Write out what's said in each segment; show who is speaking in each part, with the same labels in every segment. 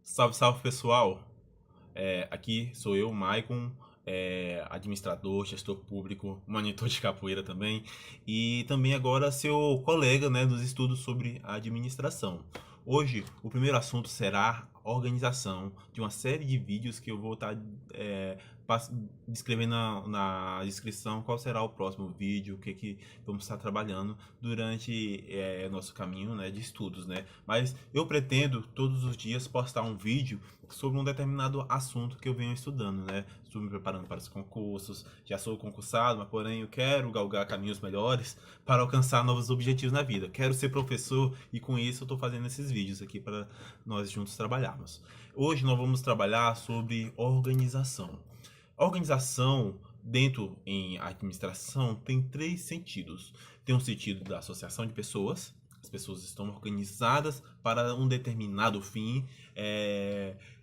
Speaker 1: Salve, salve pessoal! Aqui sou eu, Maicon, administrador, gestor público, monitor de capoeira também, e também agora seu colega, né, dos estudos sobre administração. Hoje, o primeiro assunto será a organização de uma série de vídeos que eu vou estar descrevendo na descrição qual será o próximo vídeo, o que vamos estar trabalhando durante nosso caminho, né, de estudos, né? Mas eu pretendo todos os dias postar um vídeo sobre um determinado assunto que eu venho estudando, né? Estou me preparando para os concursos, já sou concursado, mas porém eu quero galgar caminhos melhores para alcançar novos objetivos na vida. Quero ser professor e com isso eu estou fazendo esses vídeos aqui para nós juntos trabalharmos. Hoje nós vamos trabalhar sobre organização. A organização dentro em administração tem três sentidos. Tem um sentido da associação de pessoas, as pessoas estão organizadas para um determinado fim.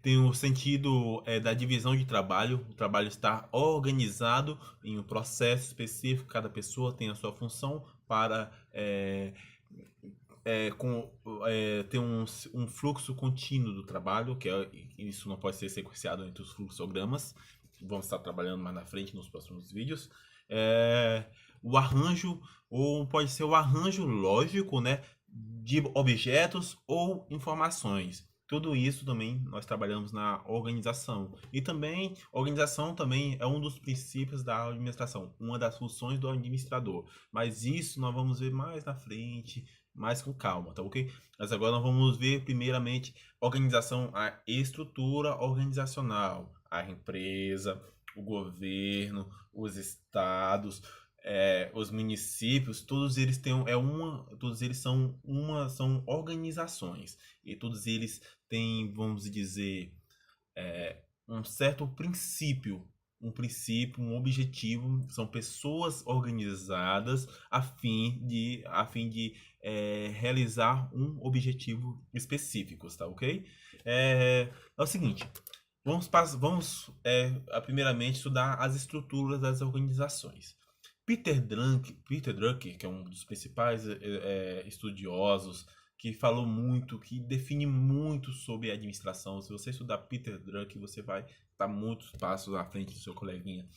Speaker 1: Tem o sentido da divisão de trabalho, o trabalho está organizado em um processo específico, cada pessoa tem a sua função para ter um fluxo contínuo do trabalho, isso não pode ser sequenciado entre os fluxogramas. Vamos estar trabalhando mais na frente nos próximos vídeos. O arranjo, ou pode ser o arranjo lógico, né, de objetos ou informações. Tudo isso também nós trabalhamos na organização. E também, organização também é um dos princípios da administração, uma das funções do administrador. Mas isso nós vamos ver mais na frente, mais com calma, tá ok? Mas agora nós vamos ver primeiramente organização, a estrutura organizacional, a empresa, o governo, os estados, os municípios, todos eles têm todos eles são organizações e todos eles têm, vamos dizer, um certo princípio, um objetivo, são pessoas organizadas a fim de realizar um objetivo específico, tá ok? É o seguinte, primeiramente estudar as estruturas das organizações. Peter Drucker, que é um dos principais estudiosos, que falou muito, que define muito sobre administração. Se você estudar Peter Drucker, você vai estar muitos passos à frente do seu coleguinha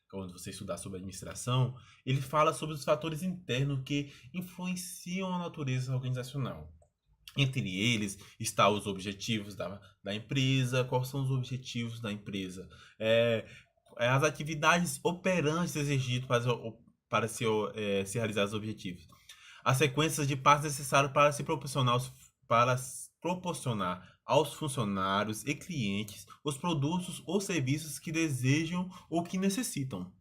Speaker 1: quando você estudar sobre administração. Ele fala sobre os fatores internos que influenciam a natureza organizacional. Entre eles está os objetivos da empresa. Quais são os objetivos da empresa? As atividades operantes exigidas para se realizar os objetivos. As sequências de passos necessários para proporcionar aos funcionários e clientes os produtos ou serviços que desejam ou que necessitam.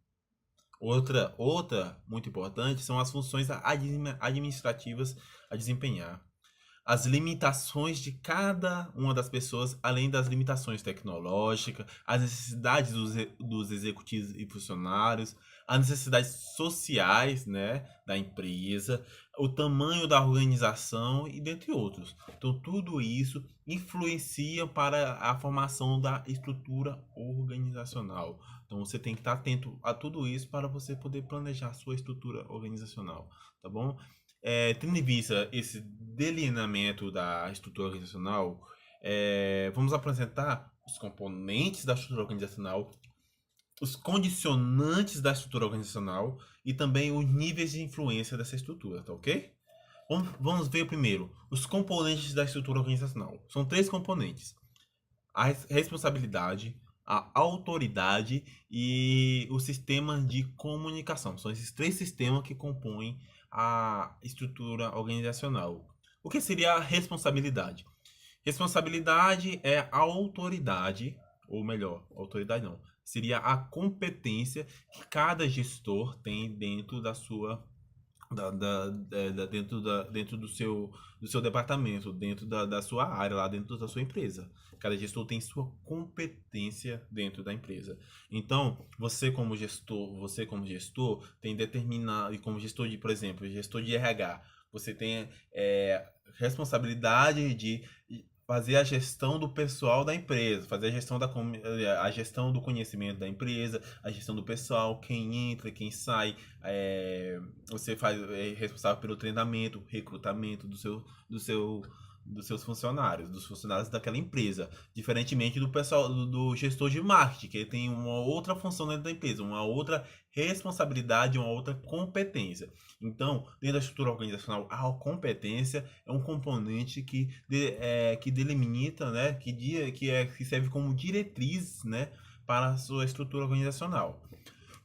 Speaker 1: Outra muito importante são as funções administrativas a desempenhar, as limitações de cada uma das pessoas, além das limitações tecnológicas, as necessidades dos executivos e funcionários, as necessidades sociais, né, da empresa, o tamanho da organização e dentre outros. Então, tudo isso influencia para a formação da estrutura organizacional. Então, você tem que estar atento a tudo isso para você poder planejar a sua estrutura organizacional, tá bom? Tendo em vista esse delineamento da estrutura organizacional, vamos apresentar os componentes da estrutura organizacional, os condicionantes da estrutura organizacional e também os níveis de influência dessa estrutura, tá ok? Vamos ver primeiro os componentes da estrutura organizacional. São três componentes: a responsabilidade, a autoridade e o sistema de comunicação. São esses três sistemas que compõem a estrutura organizacional. O que seria a responsabilidade? Responsabilidade é a autoridade, ou melhor, autoridade não, seria a competência que cada gestor tem dentro da sua dentro do seu departamento, dentro da sua área, lá dentro da sua empresa. Cada gestor tem sua competência dentro da empresa. Então, você como gestor tem determinado, e como gestor de, por exemplo, gestor de RH, você tem responsabilidade de fazer a gestão do pessoal da empresa, fazer a gestão do conhecimento da empresa, a gestão do pessoal, quem entra, quem sai. Você é responsável pelo treinamento, recrutamento dos seus funcionários, dos funcionários daquela empresa, diferentemente do pessoal do gestor de marketing, que ele tem uma outra função dentro da empresa, uma outra responsabilidade, uma outra competência. Então, dentro da estrutura organizacional, a competência é um componente que delimita, né, que serve como diretriz, né, para a sua estrutura organizacional.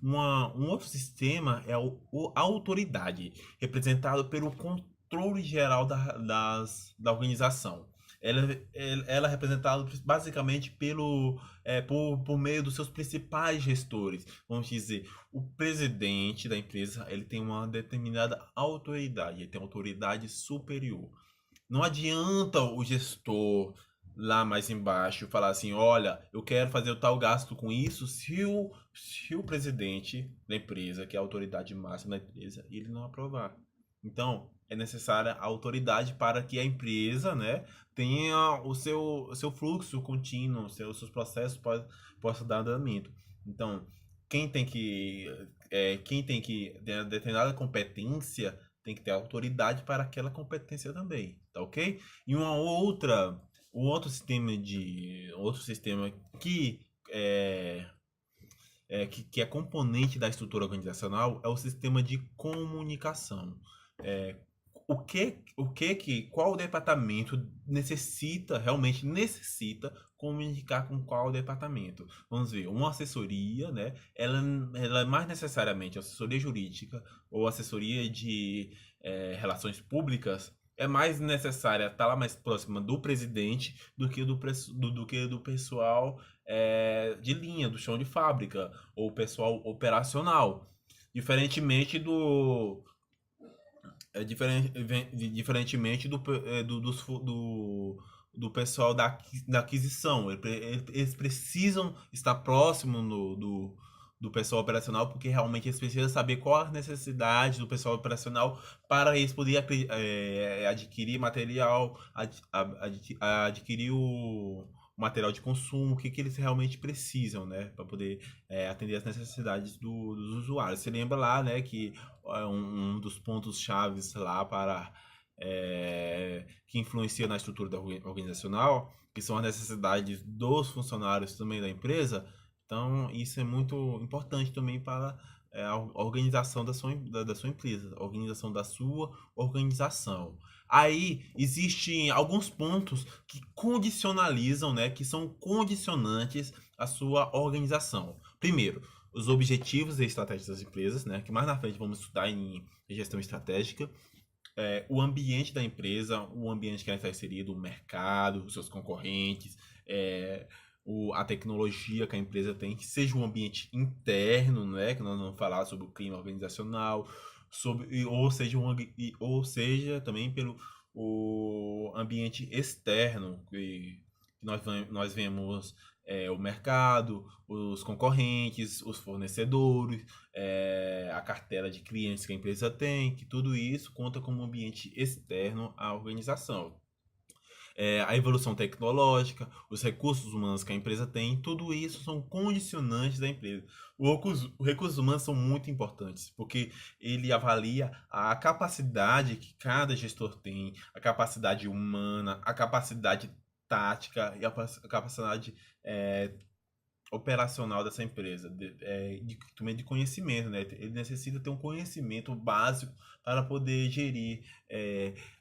Speaker 1: Um outro sistema é a autoridade, representado pelo controle geral da organização. Ela é representada basicamente por meio dos seus principais gestores. Vamos dizer, o presidente da empresa ele tem uma determinada autoridade, ele tem autoridade superior. Não adianta o gestor lá mais embaixo falar assim, olha, eu quero fazer o tal gasto com isso, se o presidente da empresa, que é a autoridade máxima da empresa, ele não aprovar. Então, é necessária a autoridade para que a empresa, né, tenha o seu fluxo contínuo, seus processos possa dar andamento. Então, quem tem que ter determinada competência tem que ter autoridade para aquela competência também, tá ok? E outro sistema que é componente da estrutura organizacional é o sistema de comunicação. É, qual departamento realmente necessita comunicar com qual departamento? Vamos ver, uma assessoria, né? Ela é mais necessariamente assessoria jurídica ou assessoria de relações públicas. É mais necessária estar lá mais próxima do presidente do que do pessoal de linha, do chão de fábrica, ou pessoal operacional. Diferentemente do, diferentemente do pessoal da aquisição. Eles precisam estar próximo do pessoal operacional, porque realmente eles precisam saber qual a necessidade do pessoal operacional para eles poderem adquirir material, adquirir o material de consumo, o que eles realmente precisam, né, para poder atender as necessidades dos usuários. Você lembra lá, né, que um dos pontos chaves lá que influencia na estrutura organizacional, que são as necessidades dos funcionários também da empresa. Então, isso é muito importante também para a organização da sua empresa, a organização da sua organização. Aí, existem alguns pontos que condicionalizam, né, que são condicionantes à sua organização. Primeiro, os objetivos e estratégias das empresas, né, que mais na frente vamos estudar em gestão estratégica. O ambiente da empresa, o ambiente que ela está inserido, o mercado, os seus concorrentes, a tecnologia que a empresa tem, que seja um ambiente interno, né, que nós vamos falar sobre o clima organizacional, ou seja também pelo o ambiente externo, que nós vemos o mercado, os concorrentes, os fornecedores, a cartela de clientes que a empresa tem, que tudo isso conta como ambiente externo à organização. A evolução tecnológica, os recursos humanos que a empresa tem, tudo isso são condicionantes da empresa. Os recursos humanos são muito importantes, porque ele avalia a capacidade que cada gestor tem, a capacidade humana, a capacidade tática e a capacidade operacional dessa empresa, também de conhecimento, né? Ele necessita ter um conhecimento básico para poder gerir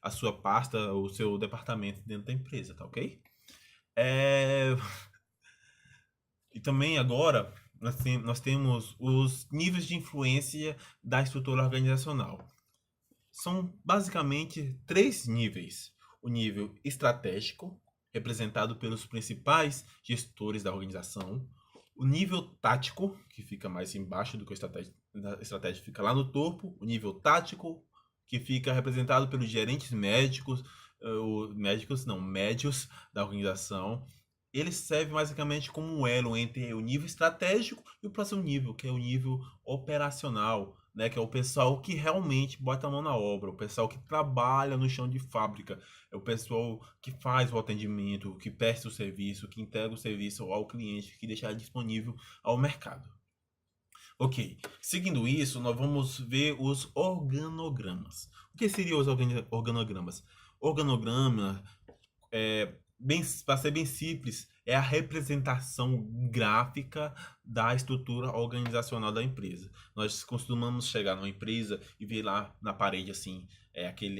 Speaker 1: a sua pasta, o seu departamento dentro da empresa, tá ok? É, E também agora nós temos os níveis de influência da estrutura organizacional. São basicamente três níveis. O nível estratégico, representado pelos principais gestores da organização. O nível tático, que fica mais embaixo do que a estratégia fica lá no topo. O nível tático, que fica representado pelos gerentes médicos, médios da organização. Ele serve basicamente como um elo entre o nível estratégico e o próximo nível, que é o nível operacional, né? Que é o pessoal que realmente bota a mão na obra, o pessoal que trabalha no chão de fábrica, é o pessoal que faz o atendimento, que presta o serviço, que entrega o serviço ao cliente, que deixa disponível ao mercado. Ok, seguindo isso, nós vamos ver os organogramas. O que seriam os organogramas? Organograma para ser bem simples, é a representação gráfica da estrutura organizacional da empresa. Nós costumamos chegar numa empresa e ver lá na parede assim,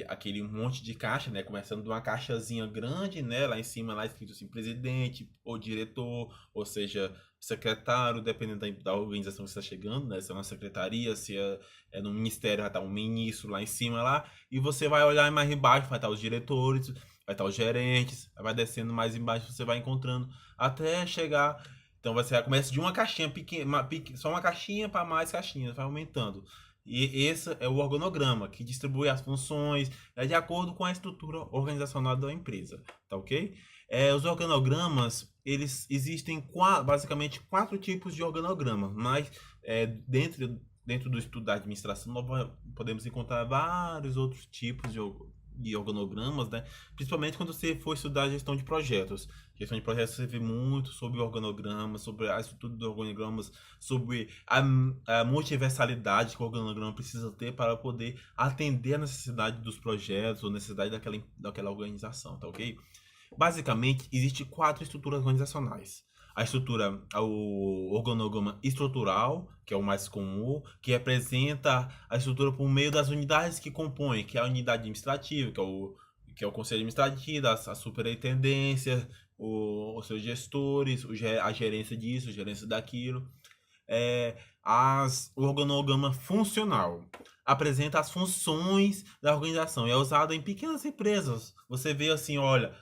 Speaker 1: aquele monte de caixa, né? Começando de uma caixazinha grande, né? Lá em cima, lá escrito assim, presidente ou diretor, ou seja, secretário, dependendo da organização que você está chegando, né? Se é uma secretaria, se é no ministério, vai estar um ministro lá em cima lá, e você vai olhar mais embaixo, vai estar os diretores, vai estar os gerentes, vai descendo mais embaixo, você vai encontrando até chegar. Então você começa de uma caixinha pequena, só uma caixinha para mais caixinhas, vai aumentando. E esse é o organograma que distribui as funções de acordo com a estrutura organizacional da empresa, tá ok? Os organogramas, eles existem basicamente 4 tipos de organograma, mas dentro do estudo da administração nós podemos encontrar vários outros tipos de organogramas, né? Principalmente quando você for estudar gestão de projetos. Gestão de projetos você vê muito sobre organogramas, sobre a estrutura dos organogramas, sobre a multiversalidade que o organograma precisa ter para poder atender a necessidade dos projetos ou necessidade daquela organização, tá ok? Basicamente, existem 4 estruturas organizacionais. O organograma estrutural, que é o mais comum, que representa a estrutura por meio das unidades que compõem, que é a unidade administrativa, que é o conselho administrativo, a superintendência, os seus gestores, a gerência disso, a gerência daquilo. O organograma funcional apresenta as funções da organização e é usado em pequenas empresas. Você vê assim, olha,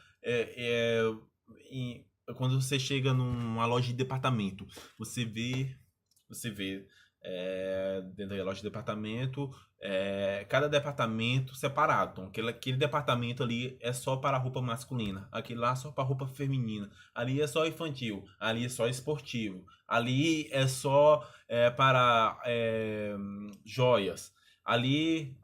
Speaker 1: quando você chega numa loja de departamento, você vê dentro da loja de departamento, cada departamento separado. Então, aquele departamento ali é só para a roupa masculina, aquele lá é só para a roupa feminina, ali é só infantil, ali é só esportivo, ali é só para joias. Ali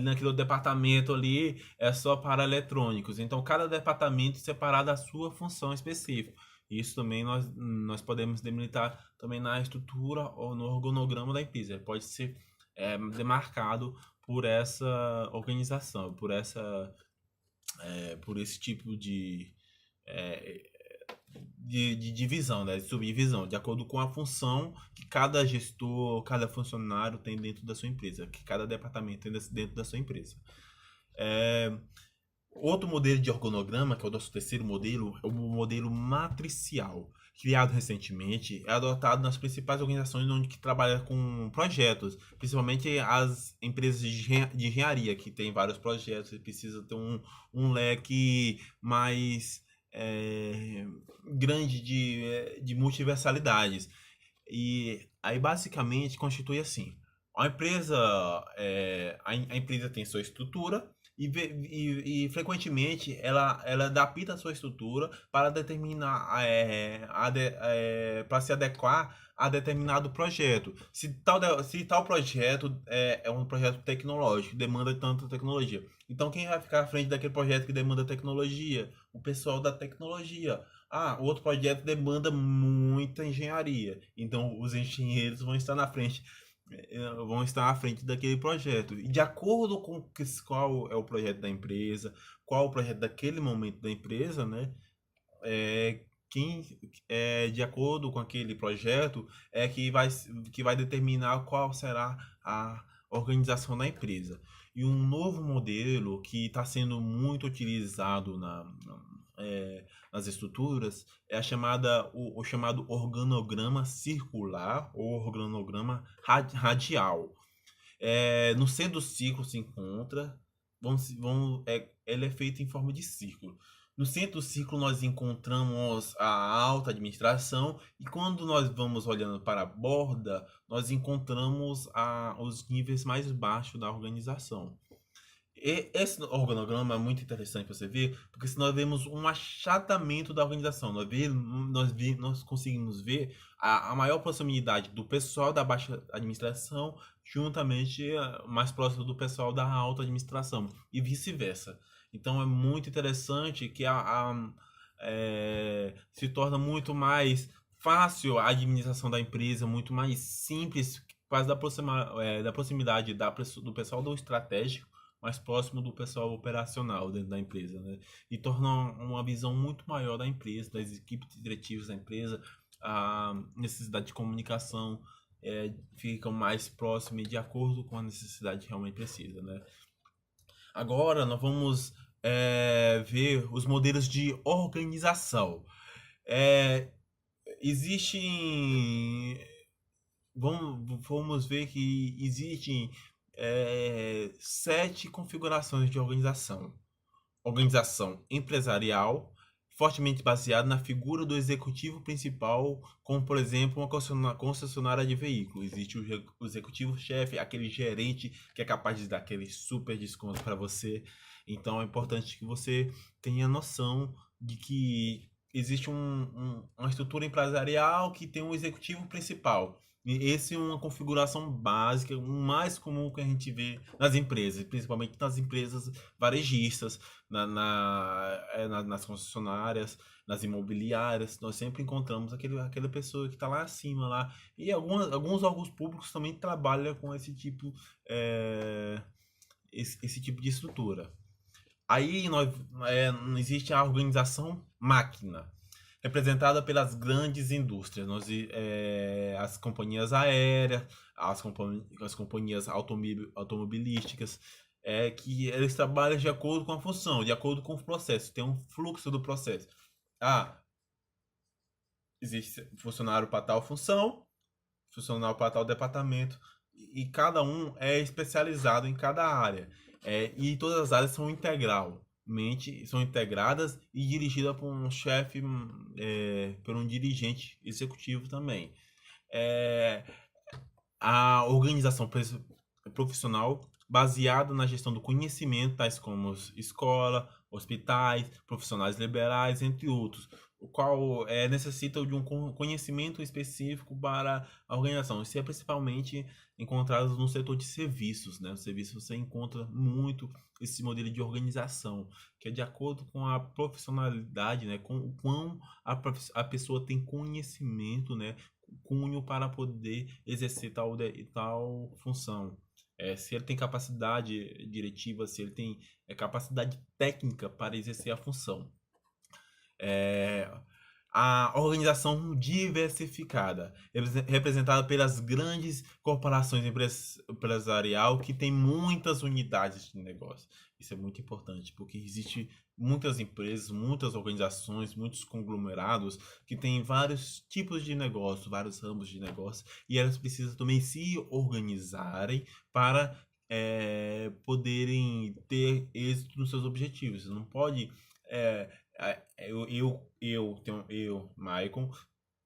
Speaker 1: naquele departamento ali é só para eletrônicos. Então, cada departamento separado da sua função específica. Isso também nós podemos delimitar também na estrutura ou no organograma da empresa. Pode ser demarcado por essa organização, por esse tipo é, de divisão, né, de subdivisão, de acordo com a função que cada gestor, cada funcionário tem dentro da sua empresa, que cada departamento tem dentro da sua empresa. Outro modelo de organograma, que é o nosso terceiro modelo, é o modelo matricial, criado recentemente, é adotado nas principais organizações onde que trabalha com projetos, principalmente as empresas de engenharia, que tem vários projetos e precisa ter um leque mais grande de multiversalidades. E aí basicamente constitui assim: a empresa, a empresa tem sua estrutura e frequentemente ela adapta a sua estrutura para determinar para se adequar a determinado projeto. Se tal projeto é um projeto tecnológico, demanda tanta tecnologia. Então quem vai ficar à frente daquele projeto que demanda tecnologia? O pessoal da tecnologia. O outro projeto demanda muita engenharia. Então os engenheiros vão estar à frente daquele projeto. E de acordo com qual é o projeto da empresa, qual o projeto daquele momento da empresa, né? De acordo com aquele projeto, que vai determinar qual será a organização da empresa. E um novo modelo que está sendo muito utilizado nas estruturas é o chamado organograma circular ou organograma radial. No centro do círculo se encontra, ele é feito em forma de círculo. No centro do círculo nós encontramos a alta administração e quando nós vamos olhando para a borda, nós encontramos os níveis mais baixos da organização. E esse organograma é muito interessante para você ver, porque se nós vemos um achatamento da organização, nós conseguimos ver a maior proximidade do pessoal da baixa administração juntamente mais próximo do pessoal da alta administração e vice-versa. Então é muito interessante que se torna muito mais fácil a administração da empresa, muito mais simples, por causa da proximidade do pessoal do estratégico mais próximo do pessoal operacional dentro da empresa, né? E torna uma visão muito maior da empresa, das equipes diretivas da empresa, a necessidade de comunicação fica mais próxima e de acordo com a necessidade que realmente precisa, né? Agora nós vamos ver os modelos de organização. É, existem. Vamos ver que existem 7 configurações de organização. Organização empresarial, fortemente baseada na figura do executivo principal, como por exemplo uma concessionária de veículo. Existe o executivo-chefe, aquele gerente que é capaz de dar aquele super desconto para você. Então é importante que você tenha noção de que existe uma estrutura empresarial que tem um executivo principal. E essa é uma configuração básica, o mais comum que a gente vê nas empresas, principalmente nas empresas varejistas, nas concessionárias, nas imobiliárias. Nós sempre encontramos aquela pessoa que está lá acima lá. E alguns órgãos públicos também trabalham com esse tipo de estrutura. Aí existe a organização máquina, representada pelas grandes indústrias, as companhias aéreas, as companhias automobilísticas, que eles trabalham de acordo com a função, de acordo com o processo, tem um fluxo do processo. Ah, existe funcionário para tal função, funcionário para tal departamento, e cada um é especializado em cada área. E todas as áreas são integradas e dirigidas por um chefe, por um dirigente executivo também. É, a organização profissional baseada na gestão do conhecimento, tais como escola, hospitais, profissionais liberais, entre outros, o qual necessita de um conhecimento específico para a organização. Isso é principalmente encontrado no setor de serviços, né? No serviço você encontra muito esse modelo de organização, que é de acordo com a profissionalidade, né? Com o quão a pessoa tem conhecimento, né? Cunho para poder exercer tal função. Se ele tem capacidade diretiva, se ele tem capacidade técnica para exercer a função. A organização diversificada, representada pelas grandes corporações empresarial que tem muitas unidades de negócio. Isso é muito importante, porque existe muitas empresas, muitas organizações, muitos conglomerados que têm vários tipos de negócio, vários ramos de negócio, e elas precisam também se organizarem para poderem ter êxito nos seus objetivos. Você não pode Maicon,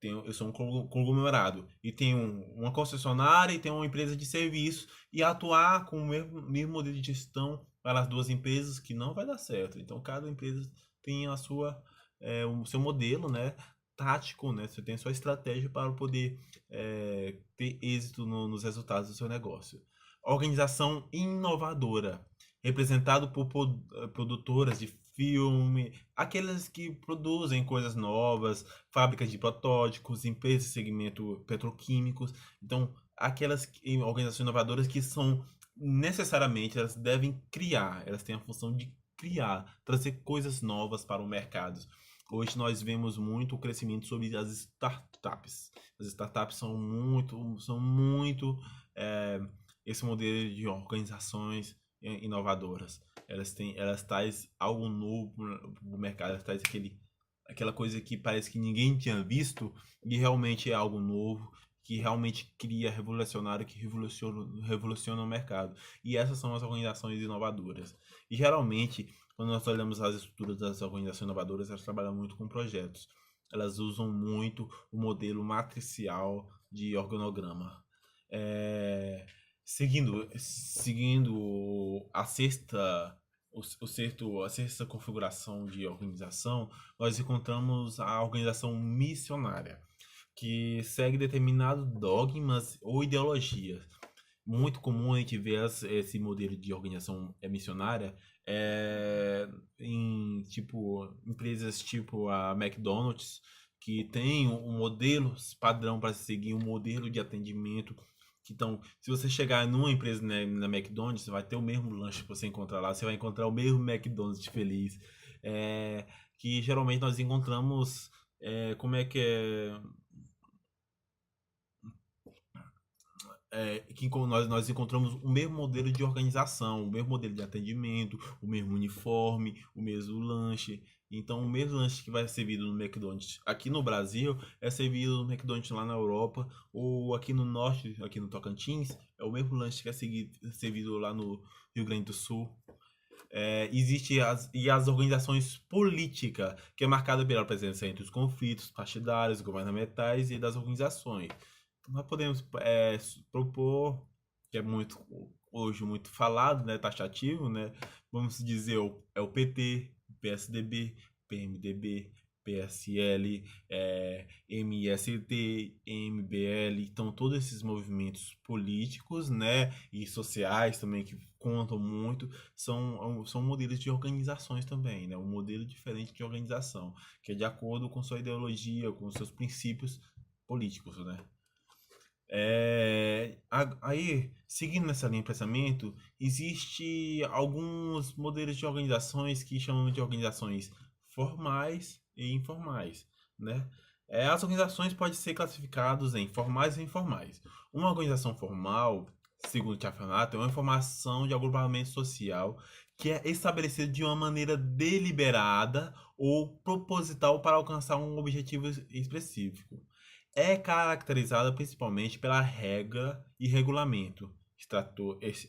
Speaker 1: eu sou um conglomerado e tenho uma concessionária e tenho uma empresa de serviço e atuar com o mesmo modelo de gestão para as duas empresas que não vai dar certo. Então cada empresa tem o seu modelo, né, tático, né? Você tem a sua estratégia para poder ter êxito nos resultados do seu negócio. Organização inovadora, representado por produtoras de filme, aquelas que produzem coisas novas, fábricas de protótipos, empresas de segmento petroquímicos. Então, organizações inovadoras que são necessariamente, elas devem criar, elas têm a função de criar, trazer coisas novas para o mercado. Hoje nós vemos muito o crescimento sobre as startups. As startups são muito esse modelo de organizações inovadoras. Elas traz algo novo no mercado, elas traz aquela coisa que parece que ninguém tinha visto e realmente é algo novo, que realmente cria revolucionário, que revoluciona o mercado. E essas são as organizações inovadoras. E geralmente, quando nós olhamos as estruturas das organizações inovadoras, elas trabalham muito com projetos. Elas usam muito o modelo matricial de organograma. Seguindo a sexta configuração de organização, nós encontramos a organização missionária, que segue determinados dogmas ou ideologias. Muito comum a gente ver esse modelo de organização missionária em empresas tipo a McDonald's, que tem um modelo padrão para seguir, um modelo de atendimento Então, se você chegar numa empresa, né, na McDonald's, você vai ter o mesmo lanche que você encontrar lá, você vai encontrar o mesmo McDonald's de feliz. É, que geralmente nós encontramos, como é que é, que nós encontramos o mesmo modelo de organização, o mesmo modelo de atendimento, o mesmo uniforme, o mesmo lanche. Então, o mesmo lanche que vai ser servido no McDonald's aqui no Brasil é servido no McDonald's lá na Europa, ou aqui no norte, aqui no Tocantins, é o mesmo lanche que é servido lá no Rio Grande do Sul. E as organizações políticas, que é marcada pela presença entre os conflitos partidários, governamentais e das organizações. Nós podemos propor, que é muito hoje muito falado, né, taxativo, né, vamos dizer, o PT, o PSDB, PMDB, PSL, MST, MBL, então todos esses movimentos políticos, né, e sociais também que contam muito, são modelos de organizações também, né, um modelo diferente de organização, que é de acordo com sua ideologia, com seus princípios políticos, né. Aí, seguindo nessa linha de pensamento, existe alguns modelos de organizações que chamam de organizações formais e informais, né? As organizações podem ser classificadas em formais e informais. Uma organização formal, segundo o Tiafonato, é uma informação de agrupamento social que é estabelecida de uma maneira deliberada ou proposital para alcançar um objetivo específico. É caracterizada principalmente pela regra e regulamento,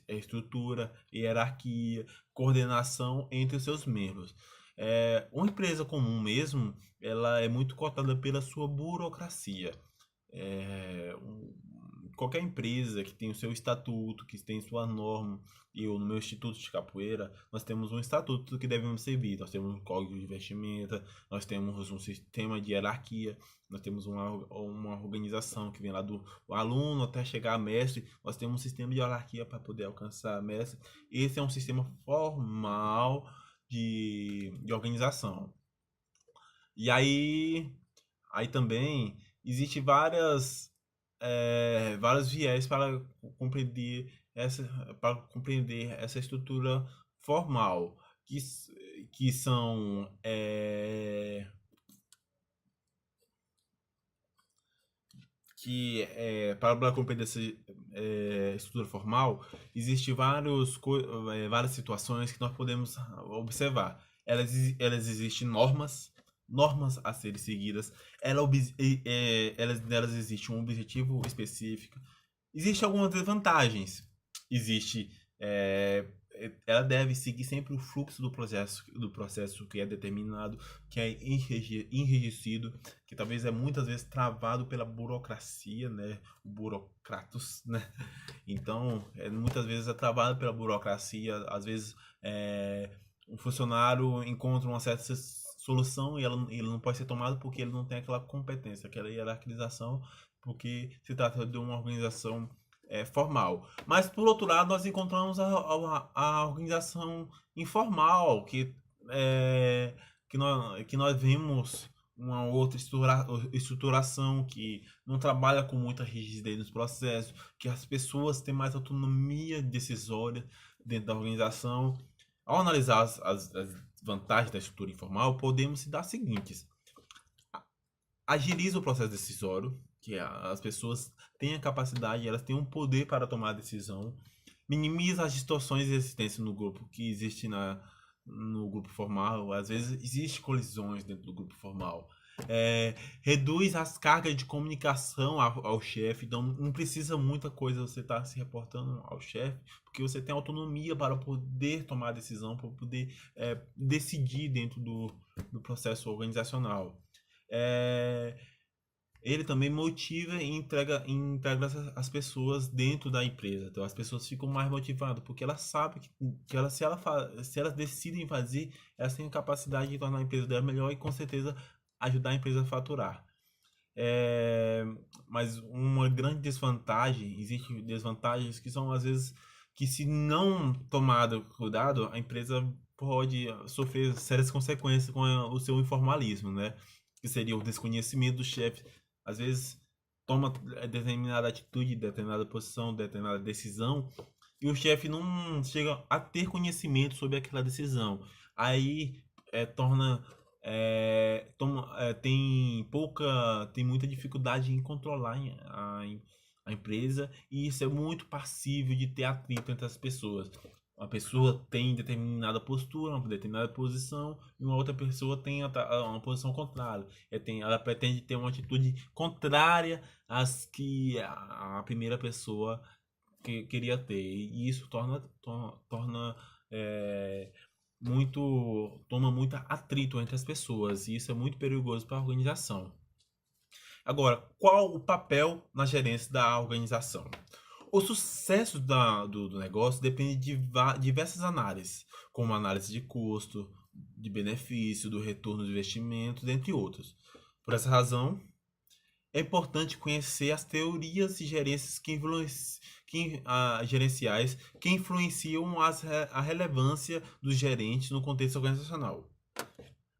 Speaker 1: estrutura, hierarquia, coordenação entre os seus membros. Uma empresa comum mesmo, ela é muito cotada pela sua burocracia. Qualquer empresa que tem o seu estatuto, que tem sua norma, e eu, no meu instituto de capoeira, nós temos um estatuto que devemos seguir. Nós temos um código de vestimenta, nós temos um sistema de hierarquia, nós temos uma organização que vem lá do aluno até chegar a mestre, nós temos um sistema de hierarquia para poder alcançar a mestre. Esse é um sistema formal de organização. E aí também existe vários viés essa, para compreender essa estrutura formal, que, que são para compreender essa estrutura formal, existem várias situações que nós podemos observar. Elas existem normas a serem seguidas, nelas existe um objetivo específico. Existem algumas desvantagens. Existe. Ela deve seguir sempre o fluxo do processo que é determinado, que é enrijecido, que talvez é muitas vezes travado pela burocracia, né? O burocratos, né? Então, muitas vezes é travado pela burocracia. Às vezes, um funcionário encontra uma certa solução e ele não pode ser tomado porque ele não tem aquela competência, aquela hierarquização, porque se trata de uma organização formal. Mas, por outro lado, nós encontramos a organização informal, que nós vimos uma outra estruturação que não trabalha com muita rigidez nos processos, que as pessoas têm mais autonomia decisória dentro da organização. Ao analisar as vantagens da estrutura informal, podemos se dar as seguintes: agiliza o processo decisório, que as pessoas têm a capacidade, elas têm um poder para tomar a decisão, minimiza as distorções existentes no grupo que existe no grupo formal. Às vezes existe colisões dentro do grupo formal. Reduz as cargas de comunicação ao chefe, então não precisa muita coisa você estar se reportando ao chefe, porque você tem autonomia para poder tomar a decisão, para poder decidir dentro do processo organizacional. Ele também motiva e integra as pessoas dentro da empresa. Então as pessoas ficam mais motivadas, porque elas sabem que se elas decidem fazer, elas têm a capacidade de tornar a empresa dela melhor e com certeza ajudar a empresa a faturar. Mas uma grande desvantagem, existem desvantagens que são às vezes que, se não tomado cuidado, a empresa pode sofrer sérias consequências com o seu informalismo, né? Que seria o desconhecimento do chefe. Às vezes toma determinada atitude, determinada posição, determinada decisão, e o chefe não chega a ter conhecimento sobre aquela decisão. Aí torna tem muita dificuldade em controlar a empresa, e isso é muito passível de ter atrito entre as pessoas. Uma pessoa tem determinada postura, uma determinada posição, e uma outra pessoa tem uma posição contrária. Ela pretende ter uma atitude contrária às que a primeira pessoa queria ter. E isso torna é, toma muito atrito entre as pessoas. E isso é muito perigoso para a organização. Agora, qual o papel na gerência da organização? O sucesso do negócio depende de diversas análises, como análise de custo, de benefício, do retorno de investimentos, entre outros. Por essa razão, é importante conhecer as teorias de gerências gerenciais que influenciam a relevância dos gerentes no contexto organizacional.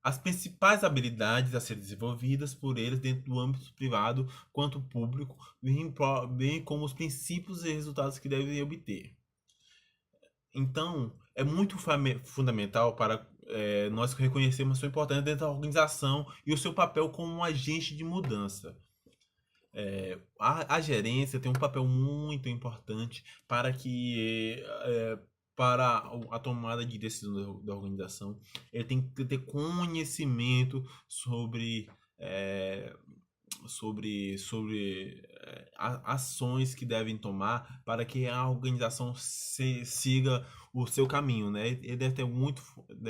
Speaker 1: As principais habilidades a serem desenvolvidas por eles dentro do âmbito privado quanto público, bem como os princípios e resultados que devem obter. Então, é muito fundamental para nós reconhecermos a sua importância dentro da organização e o seu papel como um agente de mudança. A gerência tem um papel muito importante para a tomada de decisão da organização. Ele tem que ter conhecimento sobre ações que devem tomar para que a organização siga o seu caminho, né? Ele deve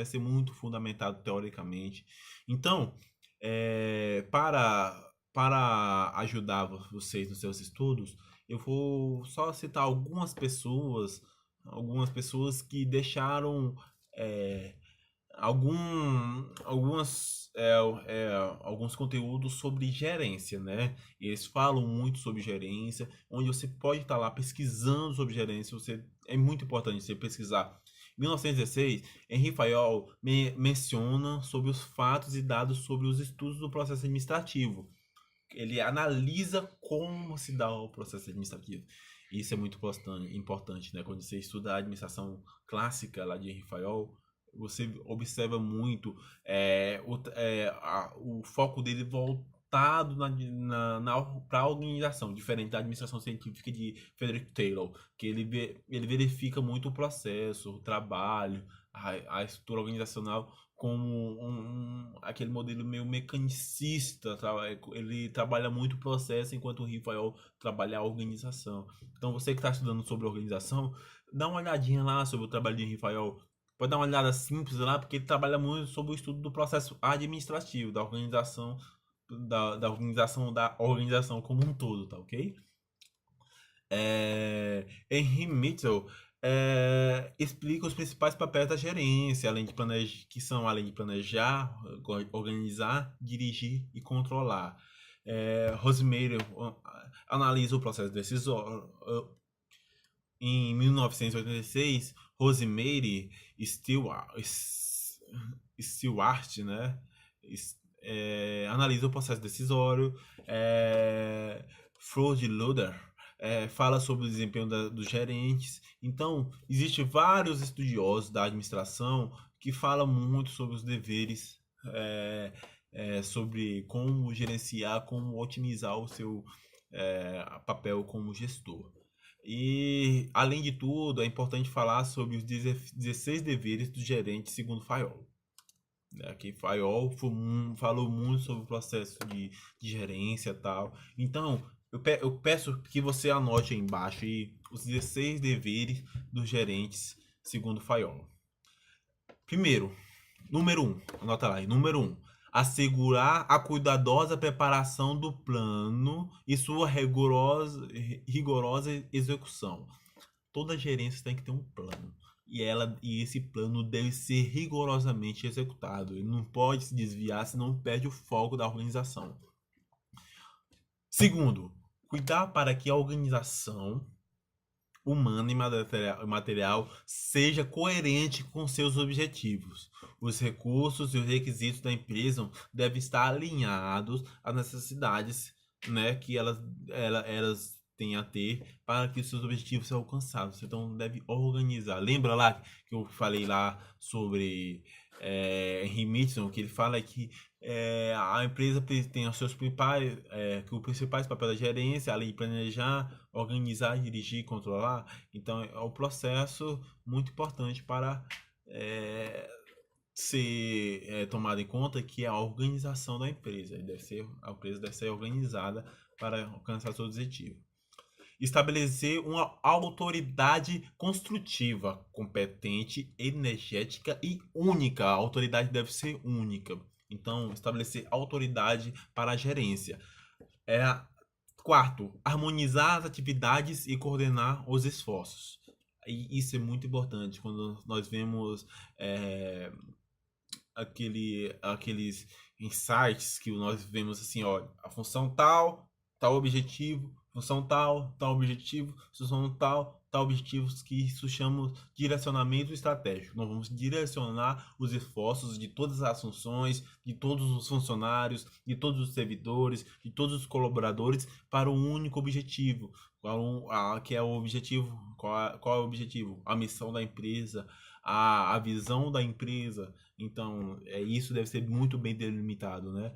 Speaker 1: ser muito fundamentado teoricamente. Então, para ajudar vocês nos seus estudos, eu vou só citar algumas pessoas que deixaram alguns conteúdos sobre gerência, né? Eles falam muito sobre gerência, onde você pode estar lá pesquisando sobre gerência. É muito importante você pesquisar. Em 1916, Henri Fayol menciona sobre os fatos e dados sobre os estudos do processo administrativo. Ele analisa como se dá o processo administrativo. Isso é muito importante, né? Quando você estuda a administração clássica lá de Henri Fayol, você observa muito o foco dele voltado para a organização, diferente da administração científica de Frederick Taylor, que ele verifica muito o processo, o trabalho, a estrutura organizacional como aquele modelo meio mecanicista. Ele trabalha muito o processo, enquanto o Rafael trabalha a organização. Então, você que está estudando sobre organização, dá uma olhadinha lá sobre o trabalho de Rafael. Pode dar uma olhada simples lá, porque ele trabalha muito sobre o estudo do processo administrativo, da organização, da organização como um todo, tá ok? Henry Mitchell explica os principais papéis da gerência, além de planejar, organizar, dirigir e controlar. Rosemary analisa o processo decisório. Em 1986, Rosemary Stewart, né, analisa o processo decisório. Freud Loader fala sobre o desempenho dos gerentes. Então, existem vários estudiosos da administração que falam muito sobre os deveres, sobre como gerenciar, como otimizar o seu papel como gestor. E, além de tudo, é importante falar sobre os 16 deveres do gerente segundo Fayol. Aqui Fayol falou muito sobre o processo de gerência e tal. Então, eu peço que você anote aí embaixo aí os 16 deveres dos gerentes segundo Fayol. Primeiro, número 1, anota lá aí, número 1. Assegurar a cuidadosa preparação do plano e sua rigorosa execução. Toda gerência tem que ter um plano. E esse plano deve ser rigorosamente executado. Ele não pode se desviar, senão perde o foco da organização. Segundo, cuidar para que a organização humana e material seja coerente com seus objetivos. Os recursos e os requisitos da empresa devem estar alinhados às necessidades né, que elas têm a ter para que os seus objetivos sejam alcançados. Então deve organizar. Lembra lá que eu falei lá sobre Henry Mitchell, que ele fala que a empresa tem os seus principais, que os principais papéis da gerência, além de planejar, organizar, dirigir, controlar. Então é um processo muito importante para é, ser tomado em conta, que é a organização da empresa. A empresa deve ser organizada para alcançar seu objetivo. Estabelecer uma autoridade construtiva, competente, energética e única. A autoridade deve ser única. Então, estabelecer autoridade para a gerência. É, quarto, harmonizar as atividades e coordenar os esforços. E isso é muito importante quando nós vemos aqueles insights que nós vemos assim, ó, a função tal, tal objetivo, função tal, tal objetivo, função tal, tal objetivos, que isso chama direcionamento estratégico. Nós vamos direcionar os esforços de todas as funções, de todos os funcionários, de todos os servidores, de todos os colaboradores para um único objetivo. Que é o objetivo? Qual é o objetivo? A missão da empresa, a visão da empresa. Então, isso deve ser muito bem delimitado, né?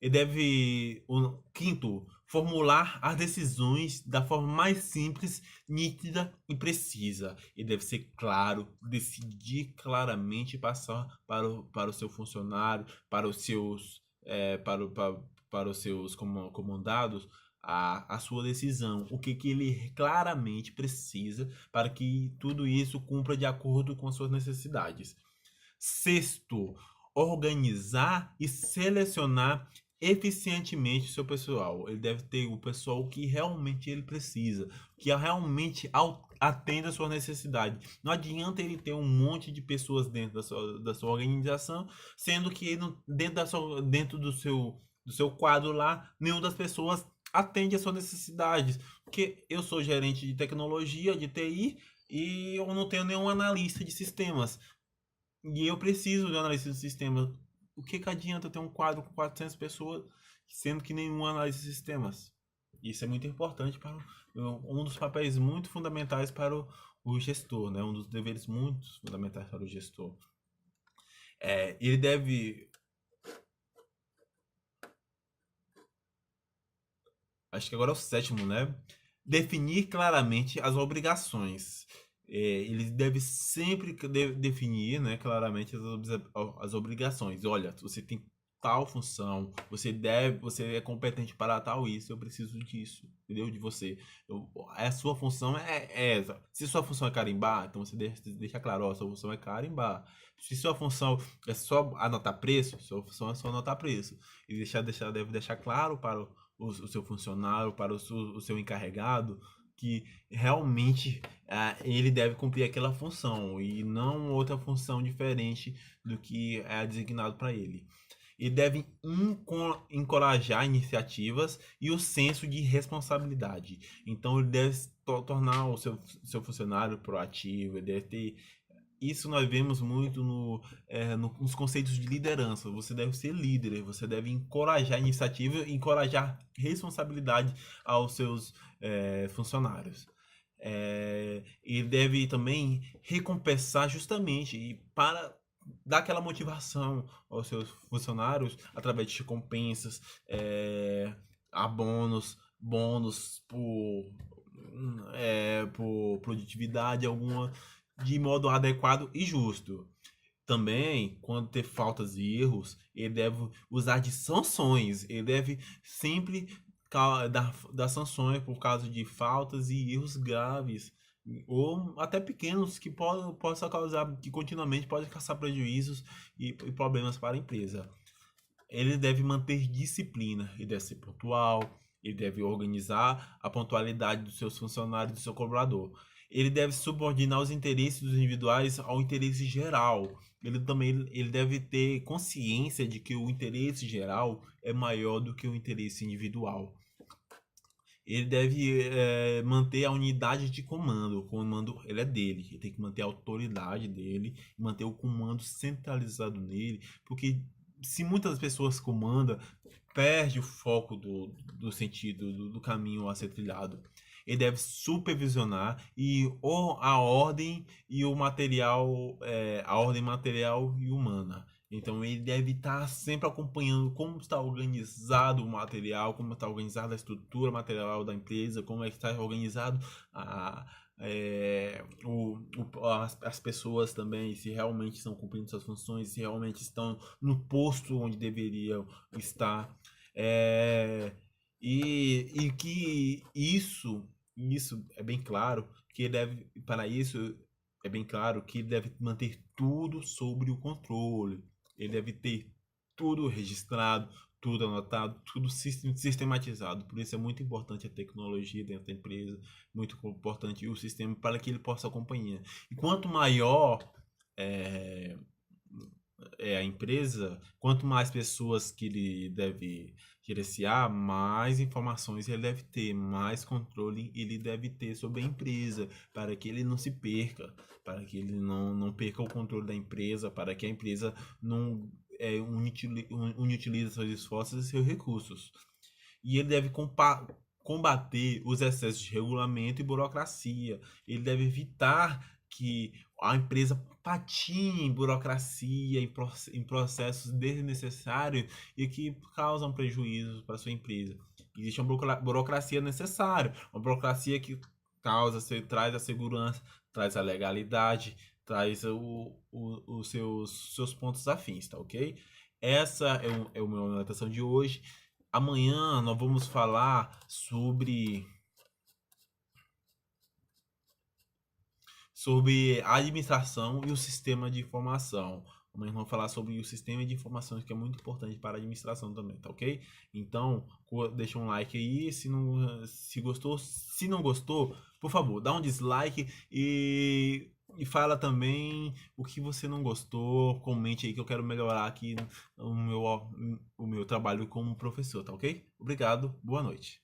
Speaker 1: E deve, o quinto, formular as decisões da forma mais simples, nítida e precisa. E deve ser claro, decidir claramente, passar para o seu funcionário, para os seus, para os seus comandados, a sua decisão, o que ele claramente precisa para que tudo isso cumpra de acordo com as suas necessidades. Sexto, organizar e selecionar eficientemente o seu pessoal. Ele deve ter o pessoal que realmente ele precisa, que realmente atenda a sua necessidade. Não adianta ele ter um monte de pessoas dentro da sua organização, sendo que dentro do seu quadro lá, nenhuma das pessoas atende a suas necessidades. Porque eu sou gerente de tecnologia, de TI, e eu não tenho nenhum analista de sistemas. E eu preciso de um analista de sistemas. O que adianta ter um quadro com 400 pessoas, sendo que nenhum analista de sistemas? Isso é muito importante para um dos papéis muito fundamentais para o gestor, né? Um dos deveres muito fundamentais para o gestor. Ele deve... Acho que agora é o sétimo, né? Definir claramente as obrigações. Ele deve sempre definir, né, claramente as obrigações. Olha, você tem tal função, você é competente para tal isso, eu preciso disso, entendeu? De você. A sua função é essa. Se sua função é carimbar, então você deixa claro, ó, sua função é carimbar. Se sua função é só anotar preço, sua função é só anotar preço. E deve deixar claro para o seu funcionário, para o seu encarregado, que realmente ele deve cumprir aquela função e não outra função diferente do que é designado para ele. Ele deve encorajar iniciativas e o senso de responsabilidade. Então ele deve tornar o seu funcionário proativo, ele deve ter... Isso nós vemos muito nos conceitos de liderança. Você deve ser líder, você deve encorajar iniciativa e encorajar responsabilidade aos seus funcionários. E deve também recompensar justamente e para dar aquela motivação aos seus funcionários através de recompensas, a bônus por produtividade alguma, de modo adequado e justo. Também, quando ter faltas e erros, ele deve usar de sanções. Ele deve sempre dar sanções por causa de faltas e erros graves, ou até pequenos, que possa causar, que continuamente pode causar prejuízos e problemas para a empresa. Ele deve manter disciplina, ele deve ser pontual, ele deve organizar a pontualidade dos seus funcionários e do seu colaborador. Ele deve subordinar os interesses dos individuais ao interesse geral. Ele deve ter consciência de que o interesse geral é maior do que o interesse individual. Ele deve manter a unidade de comando. O comando ele é dele. Ele tem que manter a autoridade dele, manter o comando centralizado nele, porque se muitas pessoas comandam, perde o foco do sentido, do caminho a ser trilhado. Ele deve supervisionar a ordem e o material, a ordem material e humana. Então ele deve estar sempre acompanhando como está organizado o material, como está organizada a estrutura material da empresa, como é que está organizado a, as pessoas também, se realmente estão cumprindo suas funções, se realmente estão no posto onde deveriam estar. É, e que isso é bem claro, que ele deve, para isso, é bem claro que ele deve manter tudo sobre o controle. Ele deve ter tudo registrado, tudo anotado, tudo sistematizado. Por isso é muito importante a tecnologia dentro da empresa, muito importante o sistema para que ele possa acompanhar. E quanto maior é, é a empresa, quanto mais pessoas que ele deve gerenciar, mais informações ele deve ter, mais controle ele deve ter sobre a empresa, para que ele não se perca, para que ele não perca o controle da empresa, para que a empresa não inutilize seus esforços e seus recursos. E ele deve combater os excessos de regulamento e burocracia. Ele deve evitar que a empresa patine em burocracia, em processos desnecessários e que causam prejuízos para sua empresa. Existe uma burocracia necessária, uma burocracia que traz a segurança, traz a legalidade, traz os seus pontos afins, tá ok? Essa é o meu anotação de hoje. Amanhã nós vamos falar sobre a administração e o sistema de informação. Amanhã nós vamos falar sobre o sistema de informações, que é muito importante para a administração também, tá ok? Então, deixa um like aí, se gostou. Se não gostou, por favor, dá um dislike e fala também o que você não gostou. Comente aí que eu quero melhorar aqui o meu trabalho como professor, tá ok? Obrigado, boa noite.